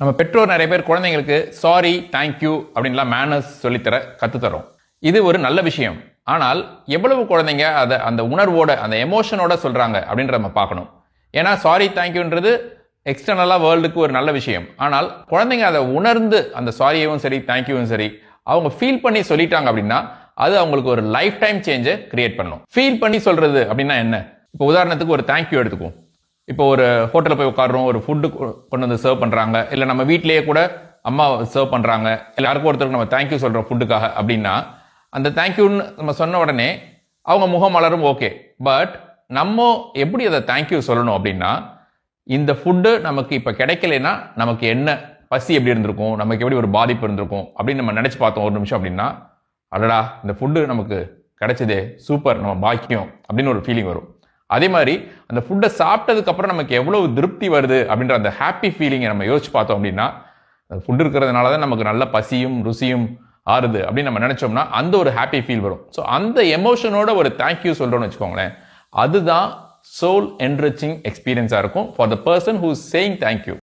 நம்ம பெற்றோர் நிறைய பேர் குழந்தைங்களுக்கு சாரி தேங்க்யூ அப்படின்லாம் மேனர்ஸ் சொல்லித்தர கற்றுத்தரோம். இது ஒரு நல்ல விஷயம். ஆனால் எவ்வளவு குழந்தைங்க அதை அந்த உணர்வோட அந்த எமோஷனோட சொல்கிறாங்க அப்படின்றத நம்ம பார்க்கணும். ஏன்னா சாரி தேங்க்யூன்றது எக்ஸ்டர்னலாக வேர்ல்டுக்கு ஒரு நல்ல விஷயம். ஆனால் குழந்தைங்க அதை உணர்ந்து அந்த சாரியவும் சரி தேங்க்யூவும் சரி அவங்க ஃபீல் பண்ணி சொல்லிட்டாங்க அப்படின்னா அது அவங்களுக்கு ஒரு லைஃப் டைம் சேஞ்சை கிரியேட் பண்ணும். ஃபீல் பண்ணி சொல்றது அப்படின்னா என்ன? இப்போ உதாரணத்துக்கு ஒரு தேங்க்யூ எடுத்துக்குவோம். இப்போ ஒரு ஹோட்டலில் போய் உட்காடுறோம், ஒரு ஃபுட்டு கொண்டு வந்து சர்வ் பண்ணுறாங்க, இல்லை நம்ம வீட்டிலேயே கூட அம்மா சர்வ் பண்ணுறாங்க, இல்லை யாருக்கும் ஒருத்தருக்கு நம்ம தேங்க்யூ சொல்கிறோம் ஃபுட்டுக்காக அப்படின்னா அந்த தேங்க்யூன்னு நம்ம சொன்ன உடனே அவங்க முகம் மலரும், ஓகே. பட் நம்ம எப்படி அதை தேங்க்யூ சொல்லணும் அப்படின்னா, இந்த ஃபுட்டு நமக்கு இப்போ கிடைக்கலன்னா நமக்கு என்ன பசி எப்படி இருந்திருக்கும், நமக்கு எப்படி ஒரு பாதிப்பு இருந்திருக்கும் அப்படின்னு நம்ம நினச்சி பார்த்தோம் ஒரு நிமிஷம் அப்படின்னா, அடடா இந்த ஃபுட்டு நமக்கு கிடைச்சதே சூப்பர், நம்ம பாக்கியம் அப்படின்னு ஒரு ஃபீலிங் வரும். அதே மாதிரி அந்த ஃபுட்டை சாப்பிட்டதுக்கு அப்புறம் நமக்கு எவ்வளவு திருப்தி வருது அப்படின்ற அந்த ஹாப்பி ஃபீலிங்கை நம்ம யோசிச்சு பார்த்தோம் அப்படின்னா, அந்த ஃபுட் இருக்கிறதுனால தான் நமக்கு நல்ல பசியும் ருசியும் ஆறுது அப்படின்னு நம்ம நினைச்சோம்னா அந்த ஒரு ஹாப்பி ஃபீல் வரும். ஸோ அந்த எமோஷனோட ஒரு தேங்க்யூ சொல்றோம்னு வச்சுக்கோங்களேன், அதுதான் சோல் என்ரிச்சிங் எக்ஸ்பீரியன்ஸாக இருக்கும் for the person who is saying thank you.